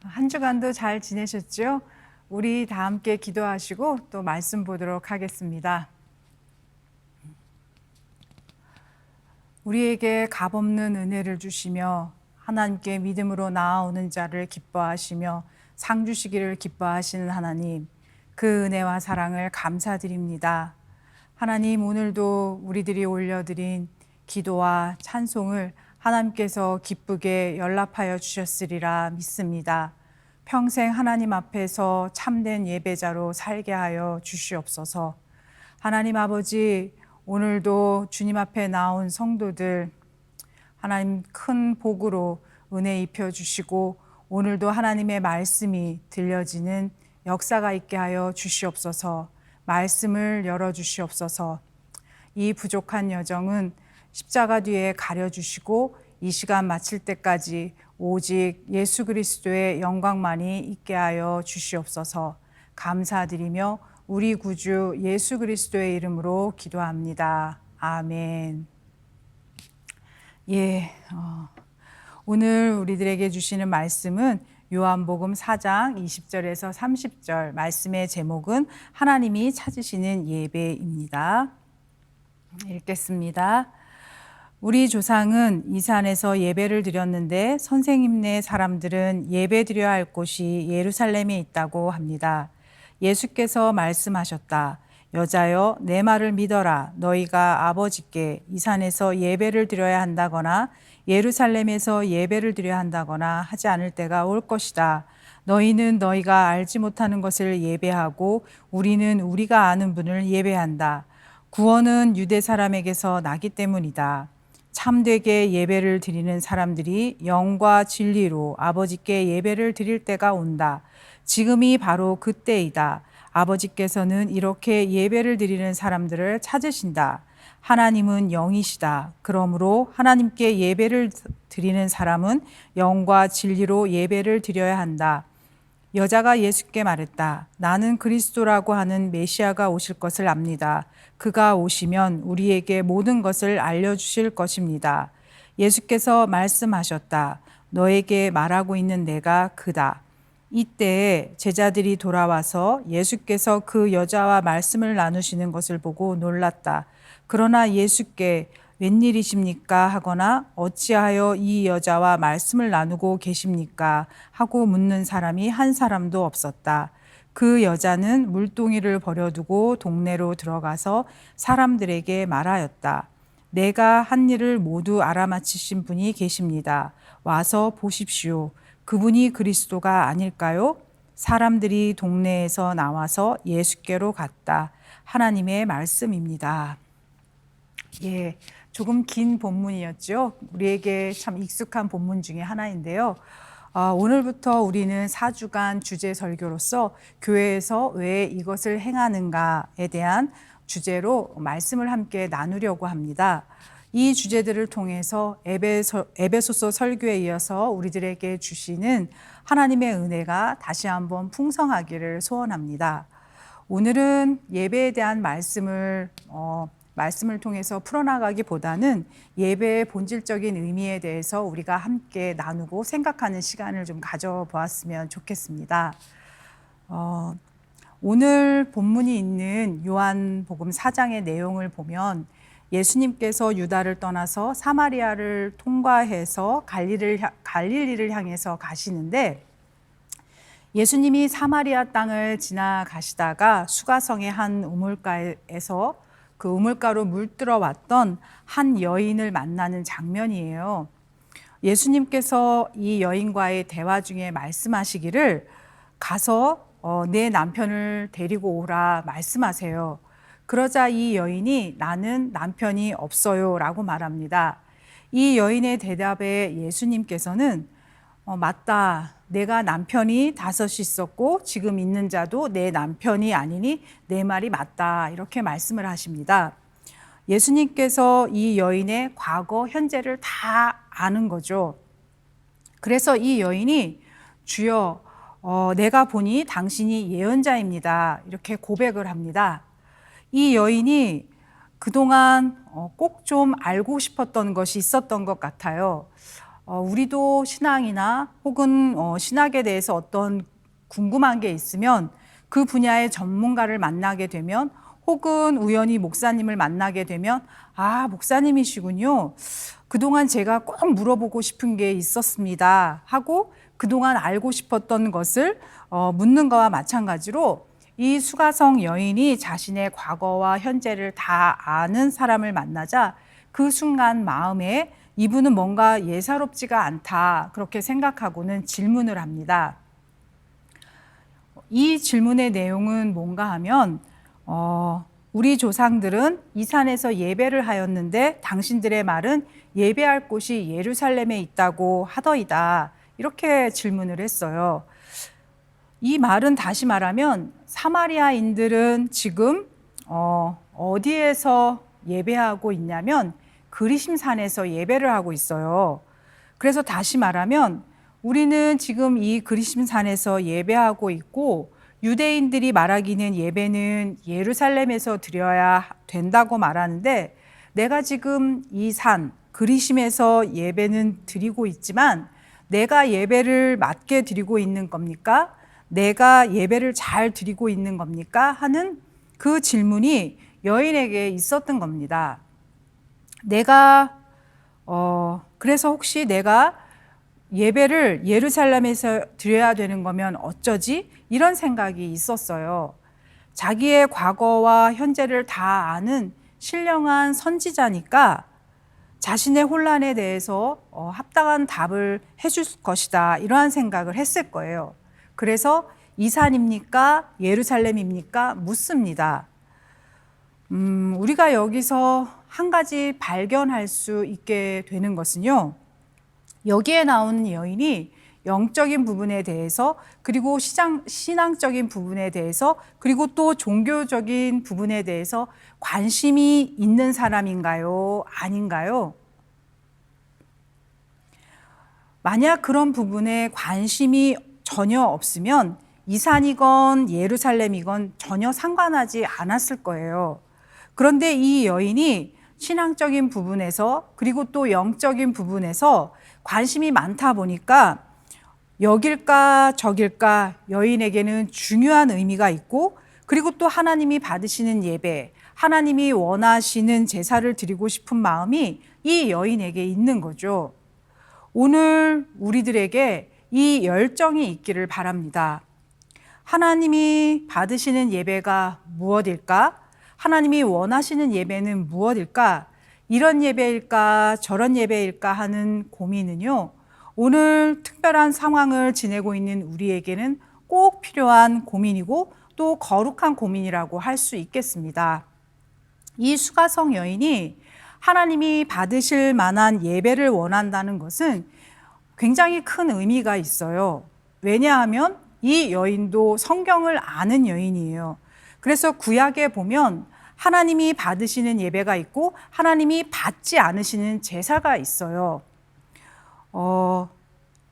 한 주간도 잘 지내셨죠? 우리 다 함께 기도하시고 또 말씀 보도록 하겠습니다. 우리에게 값없는 은혜를 주시며 하나님께 믿음으로 나아오는 자를 기뻐하시며 상 주시기를 기뻐하시는 하나님, 그 은혜와 사랑을 감사드립니다. 하나님, 오늘도 우리들이 올려드린 기도와 찬송을 하나님께서 기쁘게 연락하여 주셨으리라 믿습니다. 평생 하나님 앞에서 참된 예배자로 살게 하여 주시옵소서. 하나님 아버지, 오늘도 주님 앞에 나온 성도들 하나님 큰 복으로 은혜 입혀 주시고 오늘도 하나님의 말씀이 들려지는 역사가 있게 하여 주시옵소서. 말씀을 열어 주시옵소서. 이 부족한 여정은 십자가 뒤에 가려주시고 이 시간 마칠 때까지 오직 예수 그리스도의 영광만이 있게 하여 주시옵소서. 감사드리며 우리 구주 예수 그리스도의 이름으로 기도합니다. 아멘. 오늘 우리들에게 주시는 말씀은 요한복음 4장 20절에서 30절, 말씀의 제목은 하나님이 찾으시는 예배입니다. 읽겠습니다. 우리 조상은 이 산에서 예배를 드렸는데 선생님네 사람들은 예배 드려야 할 곳이 예루살렘에 있다고 합니다. 예수께서 말씀하셨다. 여자여, 내 말을 믿어라. 너희가 아버지께 이 산에서 예배를 드려야 한다거나 예루살렘에서 예배를 드려야 한다거나 하지 않을 때가 올 것이다. 너희는 너희가 알지 못하는 것을 예배하고 우리는 우리가 아는 분을 예배한다. 구원은 유대 사람에게서 나기 때문이다. 참되게 예배를 드리는 사람들이 영과 진리로 아버지께 예배를 드릴 때가 온다. 지금이 바로 그때이다. 아버지께서는 이렇게 예배를 드리는 사람들을 찾으신다. 하나님은 영이시다. 그러므로 하나님께 예배를 드리는 사람은 영과 진리로 예배를 드려야 한다. 여자가 예수께 말했다. 나는 그리스도라고 하는 메시아가 오실 것을 압니다. 그가 오시면 우리에게 모든 것을 알려주실 것입니다. 예수께서 말씀하셨다. 너에게 말하고 있는 내가 그다. 이때에 제자들이 돌아와서 예수께서 그 여자와 말씀을 나누시는 것을 보고 놀랐다. 그러나 예수께 웬일이십니까? 하거나 어찌하여 이 여자와 말씀을 나누고 계십니까? 하고 묻는 사람이 한 사람도 없었다. 그 여자는 물동이를 버려두고 동네로 들어가서 사람들에게 말하였다. 내가 한 일을 모두 알아맞히신 분이 계십니다. 와서 보십시오. 그분이 그리스도가 아닐까요? 사람들이 동네에서 나와서 예수께로 갔다. 하나님의 말씀입니다. 조금 긴 본문이었죠. 우리에게 참 익숙한 본문 중에 하나인데요. 오늘부터 우리는 4주간 주제 설교로서 교회에서 왜 이것을 행하는가에 대한 주제로 말씀을 함께 나누려고 합니다. 이 주제들을 통해서 에베소서 설교에 이어서 우리들에게 주시는 하나님의 은혜가 다시 한번 풍성하기를 소원합니다. 오늘은 예배에 대한 말씀을 통해서 풀어나가기보다는 예배의 본질적인 의미에 대해서 우리가 함께 나누고 생각하는 시간을 좀 가져보았으면 좋겠습니다. 오늘 본문이 있는 요한복음 4장의 내용을 보면 예수님께서 유다를 떠나서 사마리아를 통과해서 갈릴리를 향해서 가시는데 예수님이 사마리아 땅을 지나가시다가 수가성의 한 우물가에서 그 우물가로 물들어 왔던 한 여인을 만나는 장면이에요. 예수님께서 이 여인과의 대화 중에 말씀하시기를 가서 내 남편을 데리고 오라 말씀하세요. 그러자 이 여인이 나는 남편이 없어요 라고 말합니다. 이 여인의 대답에 예수님께서는 맞다. 내가 남편이 5이 있었고 지금 있는 자도 내 남편이 아니니 내 말이 맞다. 이렇게 말씀을 하십니다. 예수님께서 이 여인의 과거, 현재를 다 아는 거죠. 그래서 이 여인이 주여, 내가 보니 당신이 예언자입니다. 이렇게 고백을 합니다. 이 여인이 그동안 꼭 좀 알고 싶었던 것이 있었던 것 같아요. 우리도 신앙이나 혹은 신학에 대해서 어떤 궁금한 게 있으면 그 분야의 전문가를 만나게 되면 혹은 우연히 목사님을 만나게 되면 아, 목사님이시군요. 그동안 제가 꼭 물어보고 싶은 게 있었습니다 하고 그동안 알고 싶었던 것을 묻는 거와 마찬가지로 이 수가성 여인이 자신의 과거와 현재를 다 아는 사람을 만나자 그 순간 마음에 이분은 뭔가 예사롭지가 않다 그렇게 생각하고는 질문을 합니다. 이 질문의 내용은 뭔가 하면 우리 조상들은 이 산에서 예배를 하였는데 당신들의 말은 예배할 곳이 예루살렘에 있다고 하더이다. 이렇게 질문을 했어요. 이 말은 다시 말하면 사마리아인들은 지금 어디에서 예배하고 있냐면 그리심산에서 예배를 하고 있어요. 그래서 다시 말하면 우리는 지금 이 그리심산에서 예배하고 있고 유대인들이 말하기는 예배는 예루살렘에서 드려야 된다고 말하는데 내가 지금 이 산 그리심에서 예배는 드리고 있지만 내가 예배를 맞게 드리고 있는 겁니까? 내가 예배를 잘 드리고 있는 겁니까? 하는 그 질문이 여인에게 있었던 겁니다. 그래서 혹시 내가 예배를 예루살렘에서 드려야 되는 거면 어쩌지? 이런 생각이 있었어요. 자기의 과거와 현재를 다 아는 신령한 선지자니까 자신의 혼란에 대해서 합당한 답을 해줄 것이다. 이러한 생각을 했을 거예요. 그래서 이 산입니까? 예루살렘입니까? 묻습니다. 우리가 여기서 한 가지 발견할 수 있게 되는 것은요. 여기에 나오는 여인이 영적인 부분에 대해서 그리고 신앙적인 부분에 대해서 그리고 또 종교적인 부분에 대해서 관심이 있는 사람인가요? 아닌가요? 만약 그런 부분에 관심이 전혀 없으면 이 산이건 예루살렘이건 전혀 상관하지 않았을 거예요. 그런데 이 여인이 신앙적인 부분에서 그리고 또 영적인 부분에서 관심이 많다 보니까 여길까 저길까 여인에게는 중요한 의미가 있고 그리고 또 하나님이 받으시는 예배, 하나님이 원하시는 제사를 드리고 싶은 마음이 이 여인에게 있는 거죠. 오늘 우리들에게 이 열정이 있기를 바랍니다. 하나님이 받으시는 예배가 무엇일까? 하나님이 원하시는 예배는 무엇일까? 이런 예배일까? 저런 예배일까? 하는 고민은요. 오늘 특별한 상황을 지내고 있는 우리에게는 꼭 필요한 고민이고 또 거룩한 고민이라고 할 수 있겠습니다. 이 수가성 여인이 하나님이 받으실 만한 예배를 원한다는 것은 굉장히 큰 의미가 있어요. 왜냐하면 이 여인도 성경을 아는 여인이에요. 그래서 구약에 보면 하나님이 받으시는 예배가 있고 하나님이 받지 않으시는 제사가 있어요.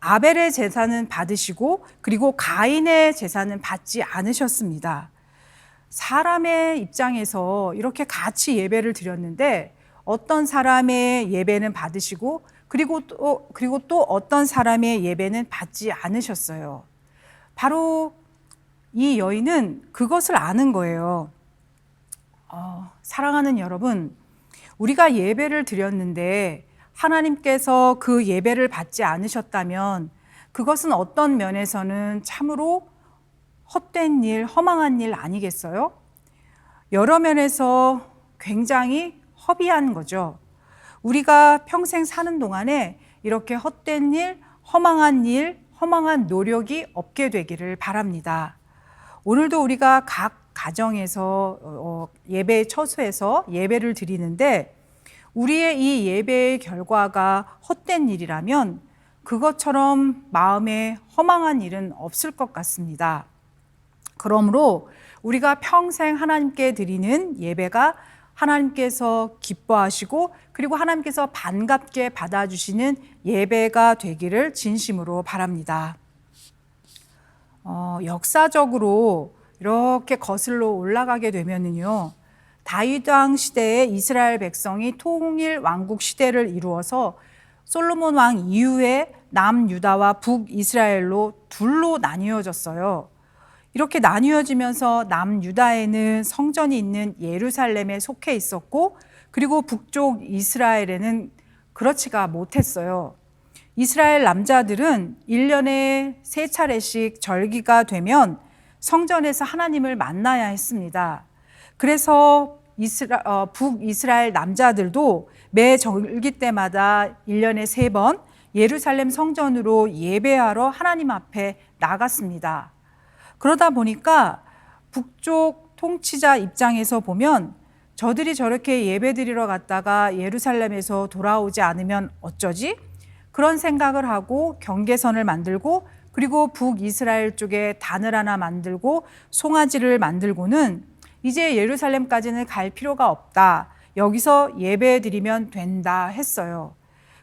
아벨의 제사는 받으시고 그리고 가인의 제사는 받지 않으셨습니다. 사람의 입장에서 이렇게 같이 예배를 드렸는데 어떤 사람의 예배는 받으시고 그리고 또 어떤 사람의 예배는 받지 않으셨어요. 바로 이 여인은 그것을 아는 거예요. 사랑하는 여러분, 우리가 예배를 드렸는데 하나님께서 그 예배를 받지 않으셨다면 그것은 어떤 면에서는 참으로 헛된 일, 허망한 일 아니겠어요? 여러 면에서 굉장히 허비한 거죠. 우리가 평생 사는 동안에 이렇게 헛된 일, 허망한 노력이 없게 되기를 바랍니다. 오늘도 우리가 각 가정에서 예배 처소에서 예배를 드리는데 우리의 이 예배의 결과가 헛된 일이라면 그것처럼 마음에 허망한 일은 없을 것 같습니다. 그러므로 우리가 평생 하나님께 드리는 예배가 하나님께서 기뻐하시고 그리고 하나님께서 반갑게 받아주시는 예배가 되기를 진심으로 바랍니다. 역사적으로 이렇게 거슬러 올라가게 되면은요, 다윗 왕 시대에 이스라엘 백성이 통일 왕국 시대를 이루어서 솔로몬 왕 이후에 남유다와 북이스라엘로 둘로 나뉘어졌어요. 이렇게 나뉘어지면서 남유다에는 성전이 있는 예루살렘에 속해 있었고, 그리고 북쪽 이스라엘에는 그렇지가 못했어요. 이스라엘 남자들은 1년에 3차례씩 절기가 되면 성전에서 하나님을 만나야 했습니다. 그래서 북이스라엘 남자들도 매 절기 때마다 1년에 3번 예루살렘 성전으로 예배하러 하나님 앞에 나갔습니다. 그러다 보니까 북쪽 통치자 입장에서 보면 저들이 저렇게 예배드리러 갔다가 예루살렘에서 돌아오지 않으면 어쩌지? 그런 생각을 하고 경계선을 만들고, 그리고 북이스라엘 쪽에 단을 하나 만들고 송아지를 만들고는 이제 예루살렘까지는 갈 필요가 없다, 여기서 예배드리면 된다 했어요.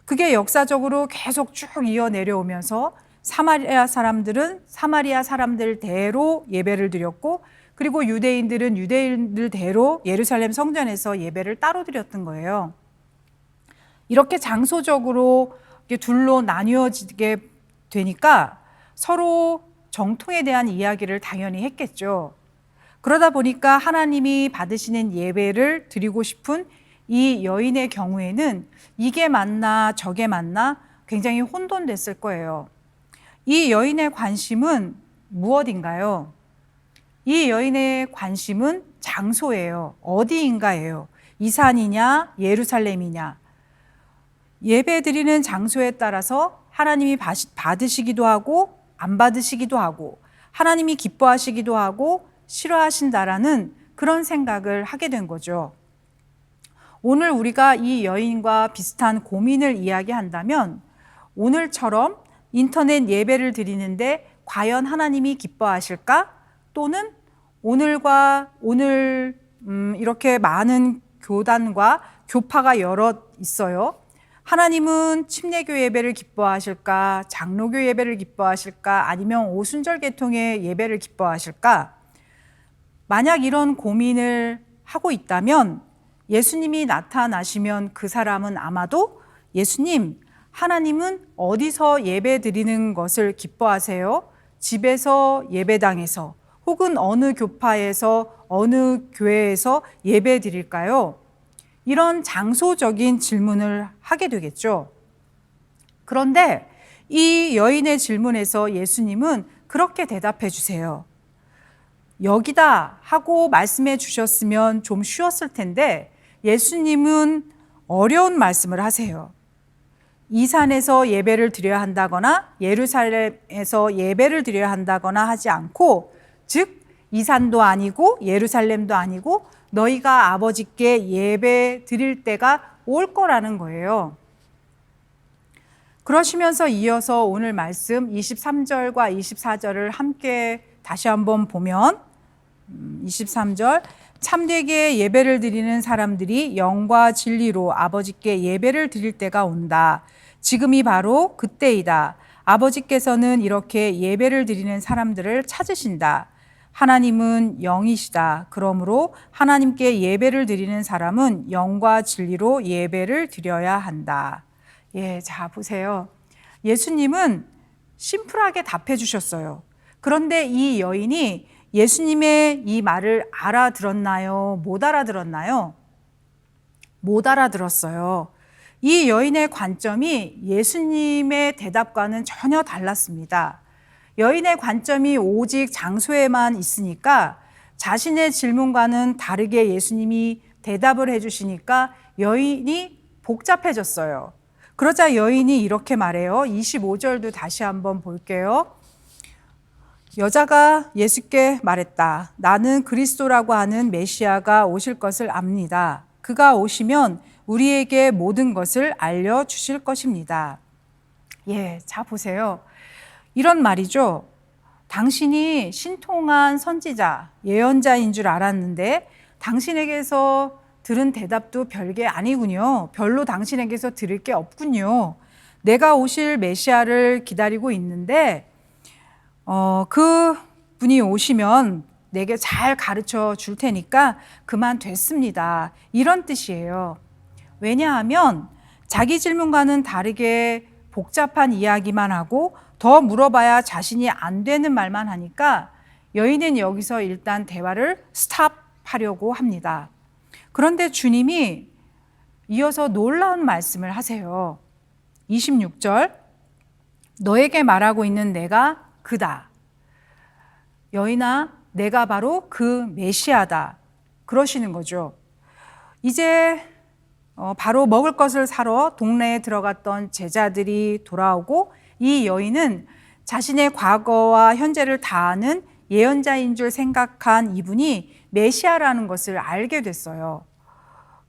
그게 역사적으로 계속 쭉 이어 내려오면서 사마리아 사람들은 사마리아 사람들대로 예배를 드렸고, 그리고 유대인들은 유대인들대로 예루살렘 성전에서 예배를 따로 드렸던 거예요. 이렇게 장소적으로 둘로 나뉘어지게 되니까 서로 정통에 대한 이야기를 당연히 했겠죠. 그러다 보니까 하나님이 받으시는 예배를 드리고 싶은 이 여인의 경우에는 이게 맞나 저게 맞나 굉장히 혼돈됐을 거예요. 이 여인의 관심은 무엇인가요? 이 여인의 관심은 장소예요. 어디인가예요. 이 산이냐 예루살렘이냐. 예배 드리는 장소에 따라서 하나님이 받으시기도 하고 안 받으시기도 하고, 하나님이 기뻐하시기도 하고 싫어하신다라는 그런 생각을 하게 된 거죠. 오늘 우리가 이 여인과 비슷한 고민을 이야기한다면, 오늘처럼 인터넷 예배를 드리는데 과연 하나님이 기뻐하실까? 또는 오늘 이렇게 많은 교단과 교파가 여럿 있어요. 하나님은 침례교 예배를 기뻐하실까? 장로교 예배를 기뻐하실까? 아니면 오순절 계통의 예배를 기뻐하실까? 만약 이런 고민을 하고 있다면 예수님이 나타나시면 그 사람은 아마도 예수님, 하나님은 어디서 예배 드리는 것을 기뻐하세요? 집에서 예배당에서 혹은 어느 교파에서 어느 교회에서 예배 드릴까요? 이런 장소적인 질문을 하게 되겠죠. 그런데 이 여인의 질문에서 예수님은 그렇게 대답해 주세요. 여기다 하고 말씀해 주셨으면 좀 쉬웠을 텐데 예수님은 어려운 말씀을 하세요. 이 산에서 예배를 드려야 한다거나 예루살렘에서 예배를 드려야 한다거나 하지 않고, 즉 이 산도 아니고 예루살렘도 아니고 너희가 아버지께 예배 드릴 때가 올 거라는 거예요. 그러시면서 이어서 오늘 말씀 23절과 24절을 함께 다시 한번 보면, 23절, 참되게 예배를 드리는 사람들이 영과 진리로 아버지께 예배를 드릴 때가 온다. 지금이 바로 그때이다. 아버지께서는 이렇게 예배를 드리는 사람들을 찾으신다. 하나님은 영이시다. 그러므로 하나님께 예배를 드리는 사람은 영과 진리로 예배를 드려야 한다. 자, 보세요. 예수님은 심플하게 답해 주셨어요. 그런데 이 여인이 예수님의 이 말을 알아들었나요? 못 알아들었나요? 못 알아들었어요. 이 여인의 관점이 예수님의 대답과는 전혀 달랐습니다. 여인의 관점이 오직 장소에만 있으니까 자신의 질문과는 다르게 예수님이 대답을 해주시니까 여인이 복잡해졌어요. 그러자 여인이 이렇게 말해요. 25절도 다시 한번 볼게요. 여자가 예수께 말했다. 나는 그리스도라고 하는 메시아가 오실 것을 압니다. 그가 오시면 우리에게 모든 것을 알려주실 것입니다. 자, 보세요. 이런 말이죠. 당신이 신통한 선지자, 예언자인 줄 알았는데 당신에게서 들은 대답도 별게 아니군요. 별로 당신에게서 들을 게 없군요. 내가 오실 메시아를 기다리고 있는데 그 분이 오시면 내게 잘 가르쳐 줄 테니까 그만 됐습니다. 이런 뜻이에요. 왜냐하면 자기 질문과는 다르게 복잡한 이야기만 하고 더 물어봐야 자신이 안 되는 말만 하니까 여인은 여기서 일단 대화를 스탑하려고 합니다. 그런데 주님이 이어서 놀라운 말씀을 하세요. 26절, 너에게 말하고 있는 내가 그다. 여인아, 내가 바로 그 메시아다. 그러시는 거죠. 이제 바로 먹을 것을 사러 동네에 들어갔던 제자들이 돌아오고 이 여인은 자신의 과거와 현재를 다 아는 예언자인 줄 생각한 이분이 메시아라는 것을 알게 됐어요.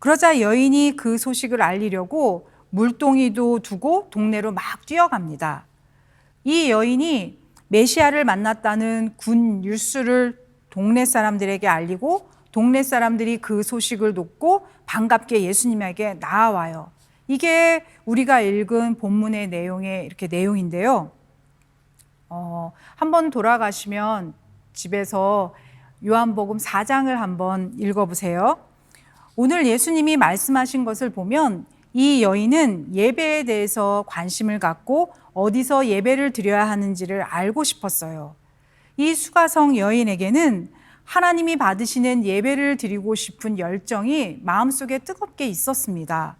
그러자 여인이 그 소식을 알리려고 물동이도 두고 동네로 막 뛰어갑니다. 이 여인이 메시아를 만났다는 군 뉴스를 동네 사람들에게 알리고 동네 사람들이 그 소식을 듣고 반갑게 예수님에게 나아와요. 이게 우리가 읽은 본문의 내용의 이렇게 내용인데요. 한번 돌아가시면 집에서 요한복음 4장을 한번 읽어보세요. 오늘 예수님이 말씀하신 것을 보면 이 여인은 예배에 대해서 관심을 갖고 어디서 예배를 드려야 하는지를 알고 싶었어요. 이 수가성 여인에게는 하나님이 받으시는 예배를 드리고 싶은 열정이 마음속에 뜨겁게 있었습니다.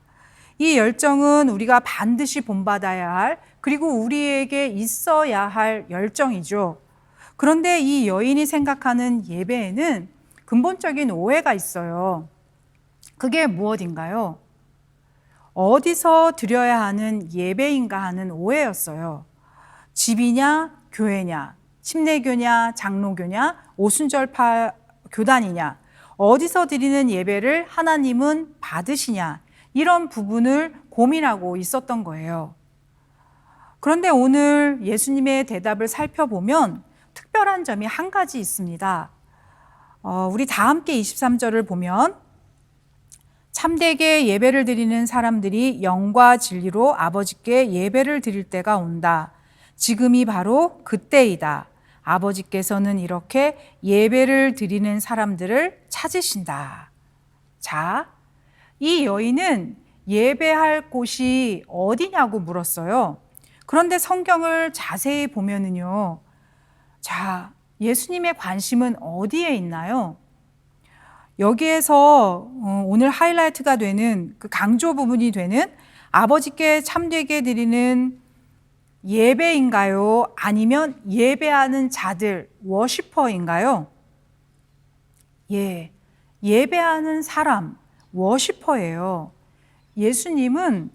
이 열정은 우리가 반드시 본받아야 할, 그리고 우리에게 있어야 할 열정이죠. 그런데 이 여인이 생각하는 예배에는 근본적인 오해가 있어요. 그게 무엇인가요? 어디서 드려야 하는 예배인가 하는 오해였어요. 집이냐, 교회냐, 침례교냐, 장로교냐, 오순절파 교단이냐, 어디서 드리는 예배를 하나님은 받으시냐, 이런 부분을 고민하고 있었던 거예요. 그런데 오늘 예수님의 대답을 살펴보면 특별한 점이 한 가지 있습니다. 우리 다 함께 23절을 보면 참되게 예배를 드리는 사람들이 영과 진리로 아버지께 예배를 드릴 때가 온다. 지금이 바로 그때이다. 아버지께서는 이렇게 예배를 드리는 사람들을 찾으신다. 자, 이 여인은 예배할 곳이 어디냐고 물었어요. 그런데 성경을 자세히 보면은요. 자, 예수님의 관심은 어디에 있나요? 여기에서 오늘 하이라이트가 되는 그 강조 부분이 되는 아버지께 참되게 드리는 예배인가요? 아니면 예배하는 자들, 워시퍼인가요? 예배하는 사람, 워시퍼예요. 예수님은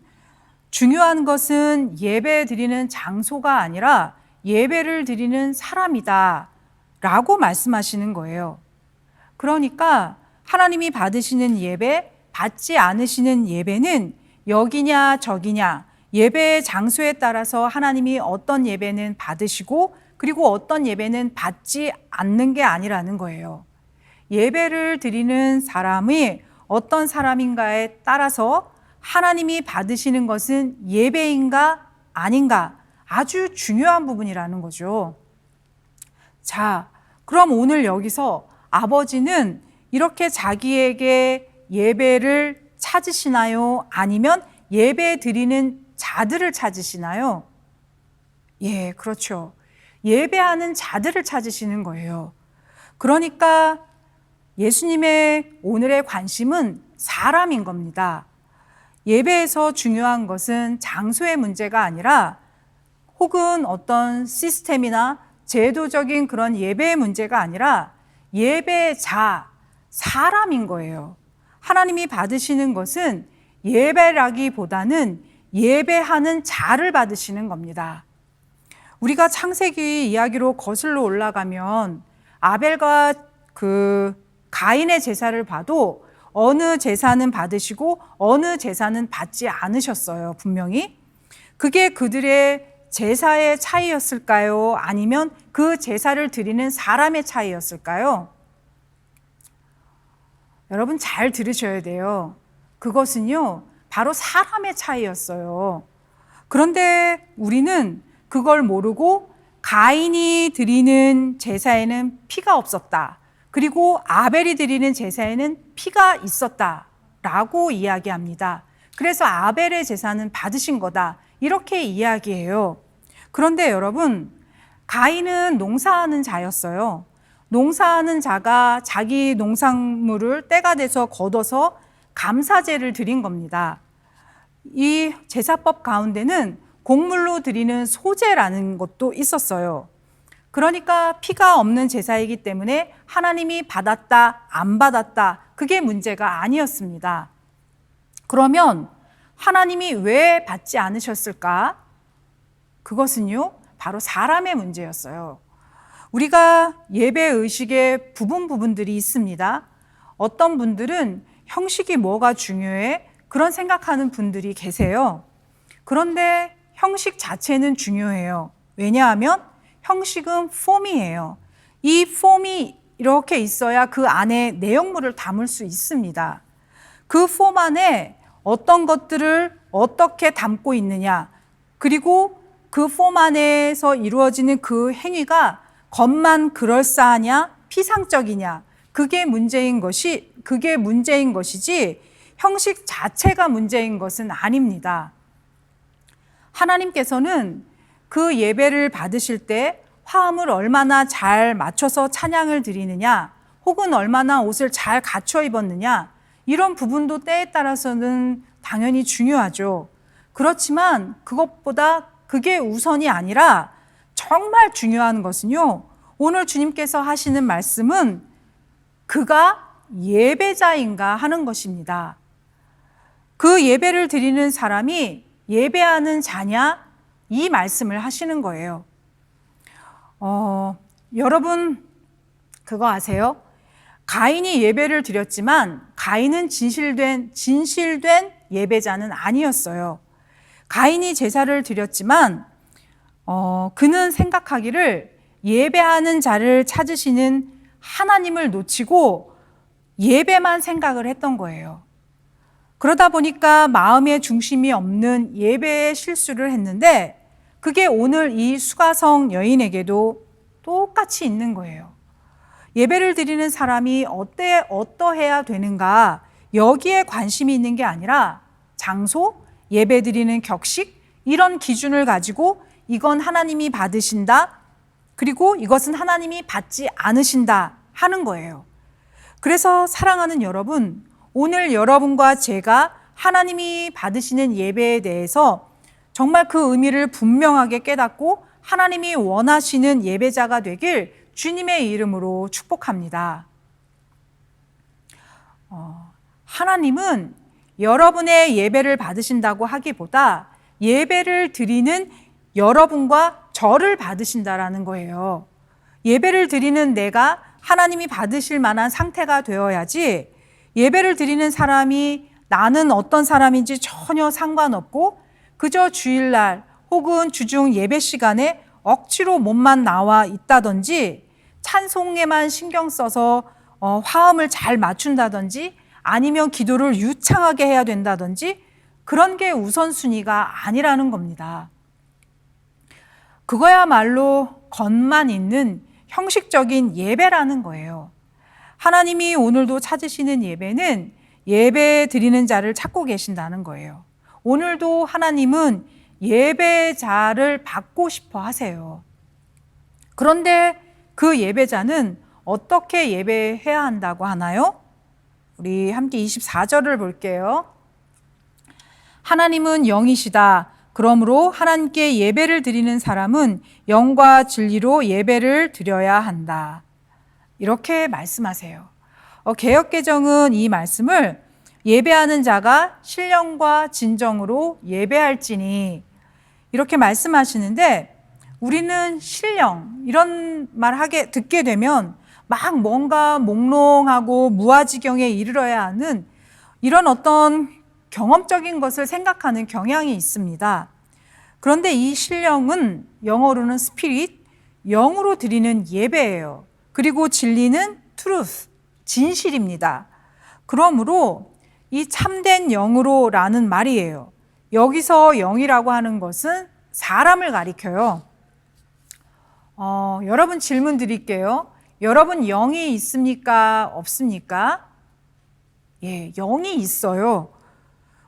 중요한 것은 예배 드리는 장소가 아니라 예배를 드리는 사람이다 라고 말씀하시는 거예요. 그러니까 하나님이 받으시는 예배, 받지 않으시는 예배는 여기냐 저기냐, 예배의 장소에 따라서 하나님이 어떤 예배는 받으시고 그리고 어떤 예배는 받지 않는 게 아니라는 거예요. 예배를 드리는 사람이 어떤 사람인가에 따라서 하나님이 받으시는 것은 예배인가 아닌가 아주 중요한 부분이라는 거죠. 자, 그럼 오늘 여기서 아버지는 이렇게 자기에게 예배를 찾으시나요? 아니면 예배 드리는 자들을 찾으시나요? 그렇죠. 예배하는 자들을 찾으시는 거예요. 그러니까 예수님의 오늘의 관심은 사람인 겁니다. 예배에서 중요한 것은 장소의 문제가 아니라 혹은 어떤 시스템이나 제도적인 그런 예배의 문제가 아니라 예배자, 사람인 거예요. 하나님이 받으시는 것은 예배라기보다는 예배하는 자를 받으시는 겁니다. 우리가 창세기 이야기로 거슬러 올라가면 아벨과 그 가인의 제사를 봐도 어느 제사는 받으시고 어느 제사는 받지 않으셨어요, 분명히. 그게 그들의 제사의 차이였을까요? 아니면 그 제사를 드리는 사람의 차이였을까요? 여러분 잘 들으셔야 돼요. 그것은요, 바로 사람의 차이였어요. 그런데 우리는 그걸 모르고 가인이 드리는 제사에는 피가 없었다. 그리고 아벨이 드리는 제사에는 피가 있었다라고 이야기합니다. 그래서 아벨의 제사는 받으신 거다. 이렇게 이야기해요. 그런데 여러분, 가인은 농사하는 자였어요. 농사하는 자가 자기 농산물을 때가 돼서 걷어서 감사제를 드린 겁니다. 이 제사법 가운데는 곡물로 드리는 소제라는 것도 있었어요. 그러니까 피가 없는 제사이기 때문에 하나님이 받았다, 안 받았다, 그게 문제가 아니었습니다. 그러면 하나님이 왜 받지 않으셨을까? 그것은요, 바로 사람의 문제였어요. 우리가 예배 의식에 부분들이 있습니다. 어떤 분들은 형식이 뭐가 중요해? 그런 생각하는 분들이 계세요. 그런데 형식 자체는 중요해요. 왜냐하면 형식은 폼이에요. 이 폼이 이렇게 있어야 그 안에 내용물을 담을 수 있습니다. 그 폼 안에 어떤 것들을 어떻게 담고 있느냐, 그리고 그 폼 안에서 이루어지는 그 행위가 겉만 그럴싸하냐, 피상적이냐, 그게 문제인 것이지 형식 자체가 문제인 것은 아닙니다. 하나님께서는 그 예배를 받으실 때 화음을 얼마나 잘 맞춰서 찬양을 드리느냐, 혹은 얼마나 옷을 잘 갖춰 입었느냐, 이런 부분도 때에 따라서는 당연히 중요하죠. 그렇지만 그것보다 그게 우선이 아니라 정말 중요한 것은요, 오늘 주님께서 하시는 말씀은 그가 예배자인가 하는 것입니다. 그 예배를 드리는 사람이 예배하는 자냐, 이 말씀을 하시는 거예요. 여러분 그거 아세요? 가인이 예배를 드렸지만 가인은 진실된 예배자는 아니었어요. 가인이 제사를 드렸지만 그는 생각하기를 예배하는 자를 찾으시는 하나님을 놓치고 예배만 생각을 했던 거예요. 그러다 보니까 마음의 중심이 없는 예배에 실수를 했는데 그게 오늘 이 수가성 여인에게도 똑같이 있는 거예요. 예배를 드리는 사람이 어떠해야 되는가, 여기에 관심이 있는 게 아니라 장소, 예배 드리는 격식, 이런 기준을 가지고 이건 하나님이 받으신다, 그리고 이것은 하나님이 받지 않으신다 하는 거예요. 그래서 사랑하는 여러분, 오늘 여러분과 제가 하나님이 받으시는 예배에 대해서 정말 그 의미를 분명하게 깨닫고 하나님이 원하시는 예배자가 되길 주님의 이름으로 축복합니다. 하나님은 여러분의 예배를 받으신다고 하기보다 예배를 드리는 여러분과 저를 받으신다라는 거예요. 예배를 드리는 내가 하나님이 받으실 만한 상태가 되어야지, 예배를 드리는 사람이 나는 어떤 사람인지 전혀 상관없고 그저 주일날 혹은 주중 예배 시간에 억지로 몸만 나와 있다든지, 찬송에만 신경 써서 화음을 잘 맞춘다든지, 아니면 기도를 유창하게 해야 된다든지, 그런 게 우선순위가 아니라는 겁니다. 그거야말로 겉만 있는 형식적인 예배라는 거예요. 하나님이 오늘도 찾으시는 예배는 예배 드리는 자를 찾고 계신다는 거예요. 오늘도 하나님은 예배자를 받고 싶어 하세요. 그런데 그 예배자는 어떻게 예배해야 한다고 하나요? 우리 함께 24절을 볼게요. 하나님은 영이시다. 그러므로 하나님께 예배를 드리는 사람은 영과 진리로 예배를 드려야 한다. 이렇게 말씀하세요. 개역개정은 이 말씀을 예배하는 자가 신령과 진정으로 예배할지니 이렇게 말씀하시는데, 우리는 신령 이런 말 듣게 되면 막 뭔가 몽롱하고 무아지경에 이르러야 하는 이런 어떤 경험적인 것을 생각하는 경향이 있습니다. 그런데 이 신령은 영어로는 스피릿, 영으로 드리는 예배예요. 그리고 진리는 truth, 진실입니다. 그러므로 이 참된 영으로라는 말이에요. 여기서 영이라고 하는 것은 사람을 가리켜요. 여러분 질문 드릴게요. 여러분 영이 있습니까? 없습니까? 예, 영이 있어요.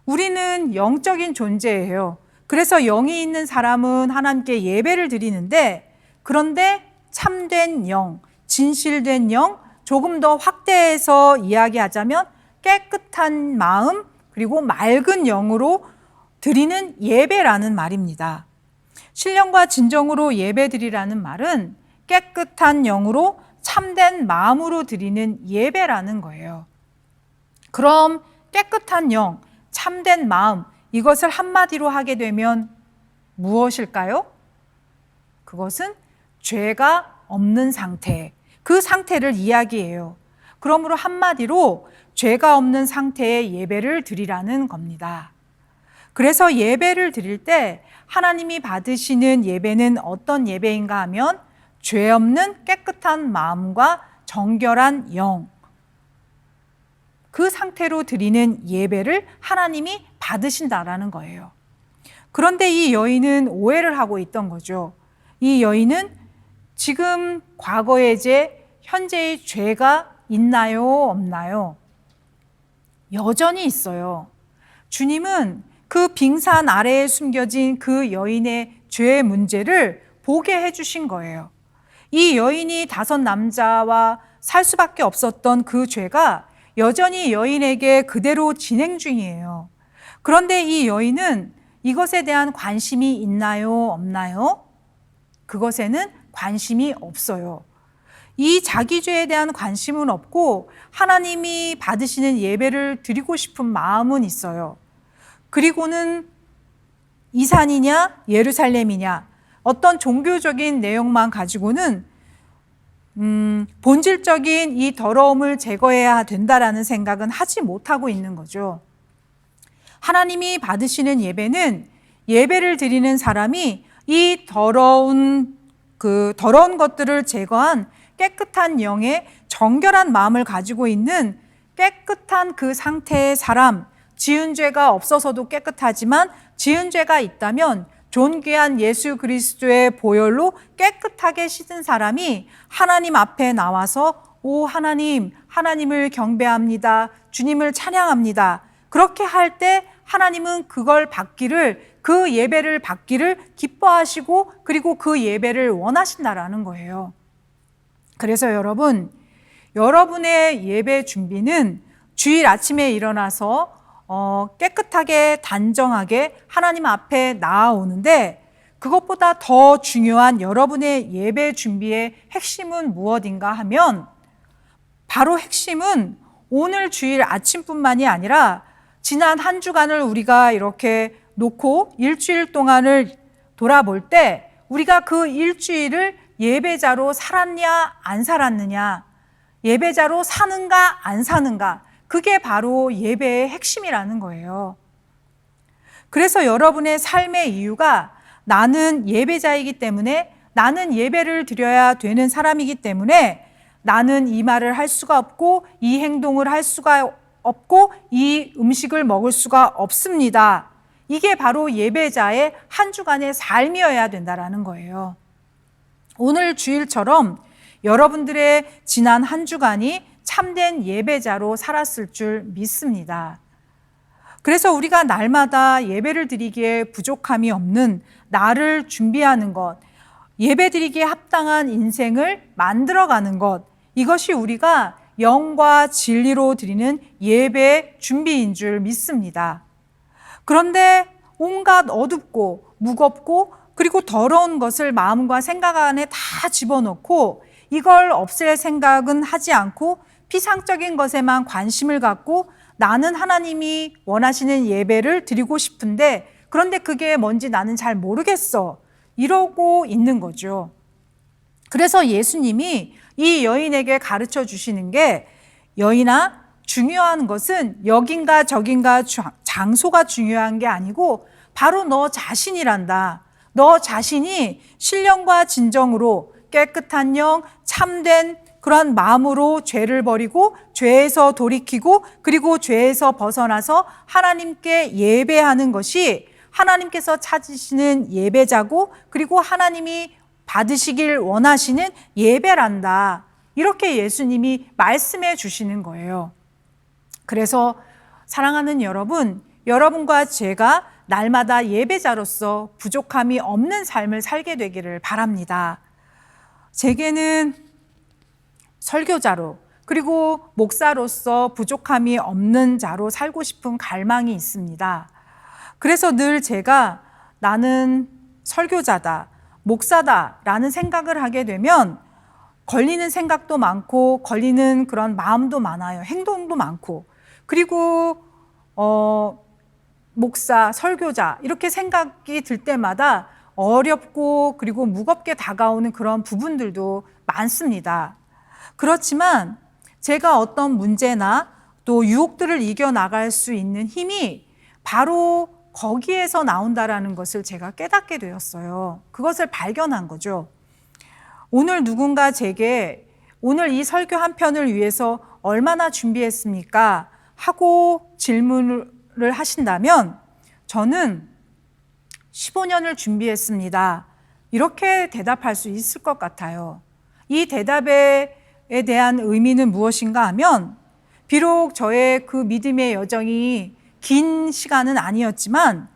우리는 영적인 존재예요. 그래서 영이 있는 사람은 하나님께 예배를 드리는데, 그런데 참된 영, 진실된 영, 조금 더 확대해서 이야기하자면 깨끗한 마음 그리고 맑은 영으로 드리는 예배라는 말입니다. 신령과 진정으로 예배드리라는 말은 깨끗한 영으로 참된 마음으로 드리는 예배라는 거예요. 그럼 깨끗한 영, 참된 마음, 이것을 한마디로 하게 되면 무엇일까요? 그것은 죄가 없는 상태, 그 상태를 이야기해요. 그러므로 한마디로 죄가 없는 상태의 예배를 드리라는 겁니다. 그래서 예배를 드릴 때 하나님이 받으시는 예배는 어떤 예배인가 하면 죄 없는 깨끗한 마음과 정결한 영, 그 상태로 드리는 예배를 하나님이 받으신다라는 거예요. 그런데 이 여인은 오해를 하고 있던 거죠. 이 여인은 지금 과거의 죄, 현재의 죄가 있나요, 없나요? 여전히 있어요. 주님은 그 빙산 아래에 숨겨진 그 여인의 죄의 문제를 보게 해주신 거예요. 이 여인이 5 남자와 살 수밖에 없었던 그 죄가 여전히 여인에게 그대로 진행 중이에요. 그런데 이 여인은 이것에 대한 관심이 있나요, 없나요? 그것에는 관심이 없어요. 이 자기 죄에 대한 관심은 없고 하나님이 받으시는 예배를 드리고 싶은 마음은 있어요. 그리고는 이 산이냐 예루살렘이냐 어떤 종교적인 내용만 가지고는 본질적인 이 더러움을 제거해야 된다라는 생각은 하지 못하고 있는 거죠. 하나님이 받으시는 예배는 예배를 드리는 사람이 이 더러운 것들을 제거한 깨끗한 영의 정결한 마음을 가지고 있는 깨끗한 그 상태의 사람, 지은 죄가 없어서도 깨끗하지만 지은 죄가 있다면 존귀한 예수 그리스도의 보혈로 깨끗하게 씻은 사람이 하나님 앞에 나와서 오 하나님, 하나님을 경배합니다. 주님을 찬양합니다. 그렇게 할 때 하나님은 그걸 받기를, 그 예배를 받기를 기뻐하시고 그리고 그 예배를 원하신다라는 거예요. 그래서 여러분, 여러분의 예배 준비는 주일 아침에 일어나서 깨끗하게 단정하게 하나님 앞에 나아오는데, 그것보다 더 중요한 여러분의 예배 준비의 핵심은 무엇인가 하면 바로 핵심은 오늘 주일 아침뿐만이 아니라 지난 한 주간을 우리가 이렇게 놓고 일주일 동안을 돌아볼 때 우리가 그 일주일을 예배자로 살았냐 안 살았느냐, 예배자로 사는가 안 사는가, 그게 바로 예배의 핵심이라는 거예요. 그래서 여러분의 삶의 이유가 나는 예배자이기 때문에, 나는 예배를 드려야 되는 사람이기 때문에 나는 이 말을 할 수가 없고 이 행동을 할 수가 없고 이 음식을 먹을 수가 없습니다. 이게 바로 예배자의 한 주간의 삶이어야 된다라는 거예요. 오늘 주일처럼 여러분들의 지난 한 주간이 참된 예배자로 살았을 줄 믿습니다. 그래서 우리가 날마다 예배를 드리기에 부족함이 없는 나를 준비하는 것, 예배 드리기에 합당한 인생을 만들어가는 것, 이것이 우리가 영과 진리로 드리는 예배 준비인 줄 믿습니다. 그런데 온갖 어둡고 무겁고 그리고 더러운 것을 마음과 생각 안에 다 집어넣고 이걸 없앨 생각은 하지 않고 피상적인 것에만 관심을 갖고 나는 하나님이 원하시는 예배를 드리고 싶은데 그런데 그게 뭔지 나는 잘 모르겠어, 이러고 있는 거죠. 그래서 예수님이 이 여인에게 가르쳐 주시는 게, 여인아, 중요한 것은 여긴가 저긴가 장소가 중요한 게 아니고 바로 너 자신이란다. 너 자신이 신령과 진정으로 깨끗한 영, 참된 그런 마음으로 죄를 버리고 죄에서 돌이키고 그리고 죄에서 벗어나서 하나님께 예배하는 것이 하나님께서 찾으시는 예배자고 그리고 하나님이 받으시길 원하시는 예배란다. 이렇게 예수님이 말씀해 주시는 거예요. 그래서 사랑하는 여러분, 여러분과 제가 날마다 예배자로서 부족함이 없는 삶을 살게 되기를 바랍니다. 제게는 설교자로 그리고 목사로서 부족함이 없는 자로 살고 싶은 갈망이 있습니다. 그래서 늘 제가 나는 설교자다, 목사다 라는 생각을 하게 되면 걸리는 생각도 많고 걸리는 그런 마음도 많아요. 행동도 많고. 그리고 목사, 설교자 이렇게 생각이 들 때마다 어렵고 그리고 무겁게 다가오는 그런 부분들도 많습니다. 그렇지만 제가 어떤 문제나 또 유혹들을 이겨나갈 수 있는 힘이 바로 거기에서 나온다라는 것을 제가 깨닫게 되었어요. 그것을 발견한 거죠. 오늘 누군가 제게 오늘 이 설교 한 편을 위해서 얼마나 준비했습니까? 하고 질문을 하신다면 저는 15년을 준비했습니다. 이렇게 대답할 수 있을 것 같아요. 이 대답에 대한 의미는 무엇인가 하면 비록 저의 그 믿음의 여정이 긴 시간은 아니었지만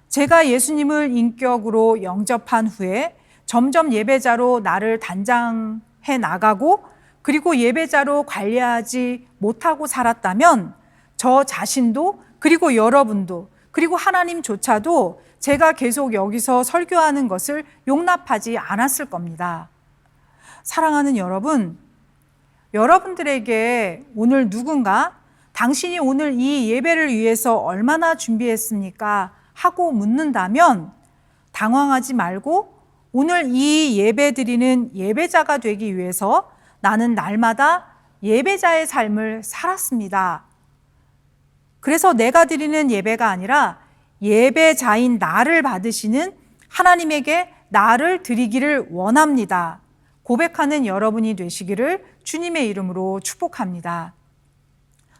제가 예수님을 인격으로 영접한 후에 점점 예배자로 나를 단장해 나가고 그리고 예배자로 관리하지 못하고 살았다면 저 자신도 그리고 여러분도 그리고 하나님조차도 제가 계속 여기서 설교하는 것을 용납하지 않았을 겁니다. 사랑하는 여러분, 여러분들에게 오늘 누군가 당신이 오늘 이 예배를 위해서 얼마나 준비했습니까? 하고 묻는다면 당황하지 말고 오늘 이 예배 드리는 예배자가 되기 위해서 나는 날마다 예배자의 삶을 살았습니다. 그래서 내가 드리는 예배가 아니라 예배자인 나를 받으시는 하나님에게 나를 드리기를 원합니다. 고백하는 여러분이 되시기를 주님의 이름으로 축복합니다.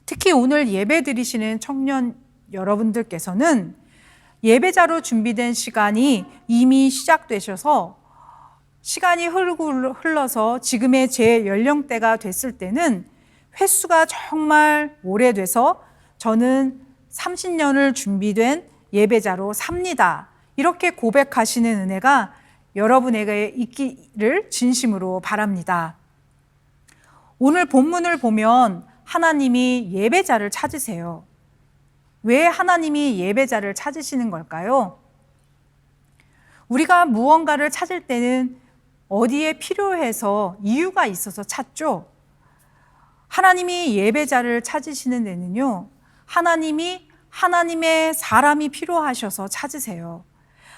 특히 오늘 예배 드리시는 청년 여러분들께서는 예배자로 준비된 시간이 이미 시작되셔서 시간이 흘러서 지금의 제 연령대가 됐을 때는 횟수가 정말 오래돼서 저는 30년을 준비된 예배자로 삽니다. 이렇게 고백하시는 은혜가 여러분에게 있기를 진심으로 바랍니다. 오늘 본문을 보면 하나님이 예배자를 찾으세요. 왜 하나님이 예배자를 찾으시는 걸까요? 우리가 무언가를 찾을 때는 어디에 필요해서 이유가 있어서 찾죠. 하나님이 예배자를 찾으시는 데는요, 하나님이 하나님의 사람이 필요하셔서 찾으세요.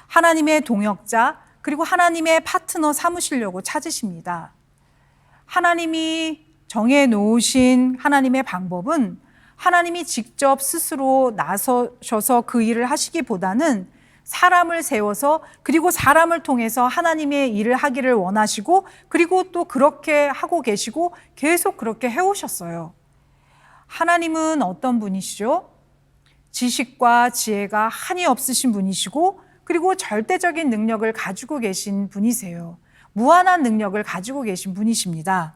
하나님의 동역자 그리고 하나님의 파트너 삼으시려고 찾으십니다. 하나님이 정해 놓으신 하나님의 방법은 하나님이 직접 스스로 나서셔서 그 일을 하시기보다는 사람을 세워서 그리고 사람을 통해서 하나님의 일을 하기를 원하시고 그리고 또 그렇게 하고 계시고 계속 그렇게 해오셨어요. 하나님은 어떤 분이시죠? 지식과 지혜가 한이 없으신 분이시고 그리고 절대적인 능력을 가지고 계신 분이세요. 무한한 능력을 가지고 계신 분이십니다.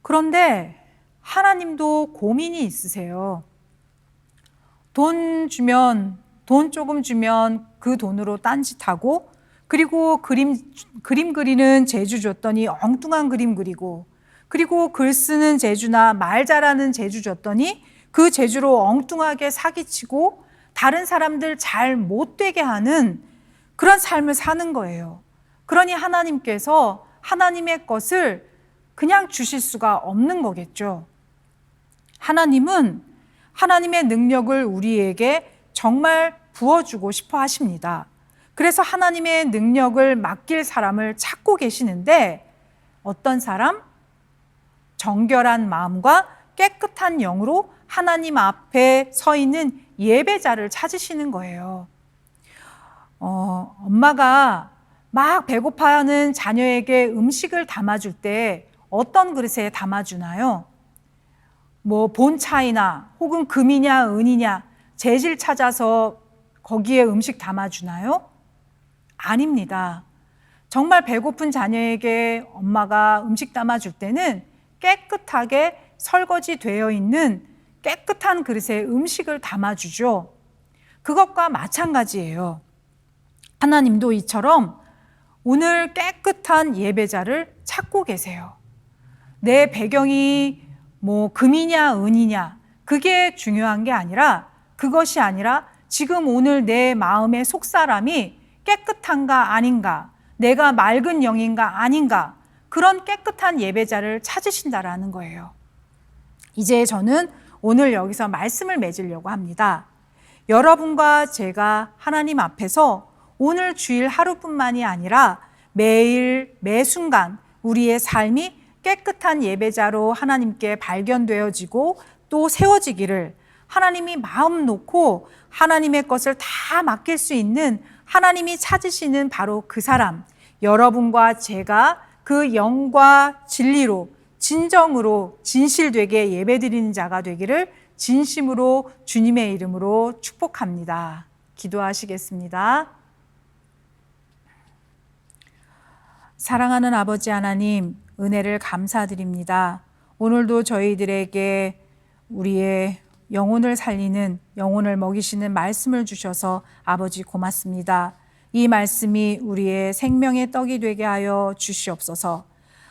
그런데 하나님도 고민이 있으세요. 돈 조금 주면 그 돈으로 딴짓하고 그리고 그림 그리는 재주 줬더니 엉뚱한 그림 그리고 그리고 글 쓰는 재주나 말 잘하는 재주 줬더니 그 재주로 엉뚱하게 사기치고 다른 사람들 잘 못되게 하는 그런 삶을 사는 거예요. 그러니 하나님께서 하나님의 것을 그냥 주실 수가 없는 거겠죠. 하나님은 하나님의 능력을 우리에게 정말 부어주고 싶어 하십니다. 그래서 하나님의 능력을 맡길 사람을 찾고 계시는데 어떤 사람? 정결한 마음과 깨끗한 영으로 하나님 앞에 서 있는 예배자를 찾으시는 거예요. 엄마가 막 배고파하는 자녀에게 음식을 담아줄 때 어떤 그릇에 담아주나요? 뭐 본차이나 혹은 금이냐 은이냐 재질 찾아서 거기에 음식 담아주나요? 아닙니다. 정말 배고픈 자녀에게 엄마가 음식 담아줄 때는 깨끗하게 설거지 되어 있는 깨끗한 그릇에 음식을 담아주죠. 그것과 마찬가지예요. 하나님도 이처럼 오늘 깨끗한 예배자를 찾고 계세요. 내 배경이 금이냐 은이냐 그게 중요한 게 아니라, 그것이 아니라 지금 오늘 내 마음의 속사람이 깨끗한가 아닌가, 내가 맑은 영인가 아닌가, 그런 깨끗한 예배자를 찾으신다라는 거예요. 이제 저는 오늘 여기서 말씀을 맺으려고 합니다. 여러분과 제가 하나님 앞에서 오늘 주일 하루뿐만이 아니라 매일 매 순간 우리의 삶이 깨끗한 예배자로 하나님께 발견되어지고 또 세워지기를, 하나님이 마음 놓고 하나님의 것을 다 맡길 수 있는, 하나님이 찾으시는 바로 그 사람, 여러분과 제가 그 영과 진리로 진정으로 진실되게 예배드리는 자가 되기를 진심으로 주님의 이름으로 축복합니다. 기도하시겠습니다. 사랑하는 아버지 하나님, 은혜를 감사드립니다. 오늘도 저희들에게 우리의 영혼을 살리는, 영혼을 먹이시는 말씀을 주셔서 아버지 고맙습니다. 이 말씀이 우리의 생명의 떡이 되게 하여 주시옵소서.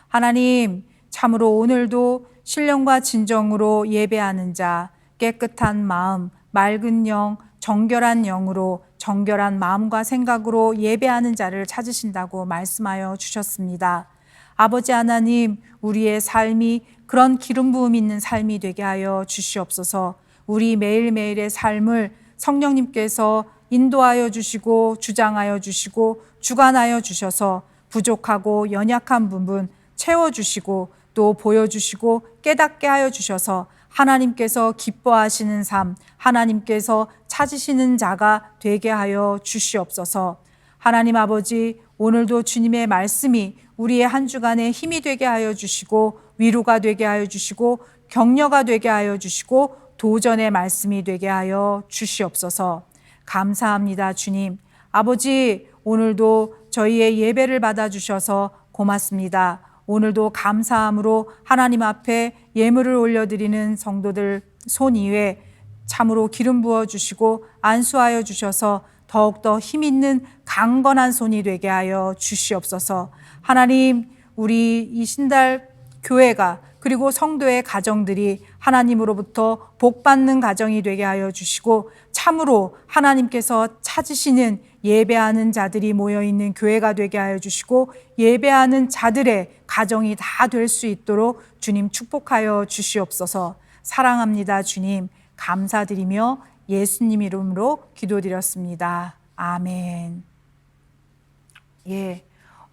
하나님, 참으로 오늘도 신령과 진정으로 예배하는 자, 깨끗한 마음, 맑은 영, 정결한 영으로, 정결한 마음과 생각으로 예배하는 자를 찾으신다고 말씀하여 주셨습니다. 아버지 하나님, 우리의 삶이 그런 기름 부음 있는 삶이 되게 하여 주시옵소서. 우리 매일매일의 삶을 성령님께서 인도하여 주시고 주장하여 주시고 주관하여 주셔서 부족하고 연약한 부분 채워주시고 또 보여주시고 깨닫게 하여 주셔서 하나님께서 기뻐하시는 삶, 하나님께서 찾으시는 자가 되게 하여 주시옵소서. 하나님 아버지, 오늘도 주님의 말씀이 우리의 한 주간에 힘이 되게 하여 주시고 위로가 되게 하여 주시고 격려가 되게 하여 주시고 도전의 말씀이 되게 하여 주시옵소서. 감사합니다, 주님. 아버지, 오늘도 저희의 예배를 받아주셔서 고맙습니다. 오늘도 감사함으로 하나님 앞에 예물을 올려드리는 성도들 손 위에 참으로 기름 부어주시고 안수하여 주셔서 더욱더 힘있는 강건한 손이 되게 하여 주시옵소서. 하나님, 우리 이 신달 교회가 그리고 성도의 가정들이 하나님으로부터 복받는 가정이 되게 하여 주시고 참으로 하나님께서 찾으시는 예배하는 자들이 모여있는 교회가 되게 하여 주시고 예배하는 자들의 가정이 다 될 수 있도록 주님 축복하여 주시옵소서. 사랑합니다, 주님. 감사드리며 예수님 이름으로 기도드렸습니다. 아멘.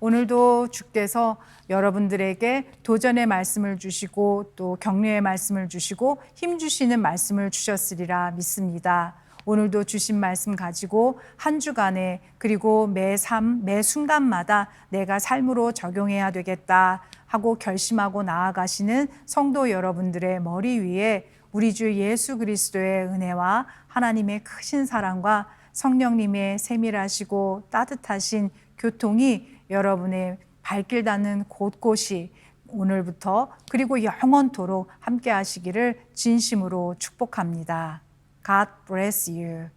오늘도 주께서 여러분들에게 도전의 말씀을 주시고 또 격려의 말씀을 주시고 힘 주시는 말씀을 주셨으리라 믿습니다. 오늘도 주신 말씀 가지고 한 주간에 그리고 매 순간마다 내가 삶으로 적용해야 되겠다 하고 결심하고 나아가시는 성도 여러분들의 머리 위에 우리 주 예수 그리스도의 은혜와 하나님의 크신 사랑과 성령님의 세밀하시고 따뜻하신 교통이 여러분의 발길 닿는 곳곳이 오늘부터 그리고 영원토록 함께 하시기를 진심으로 축복합니다. God bless you.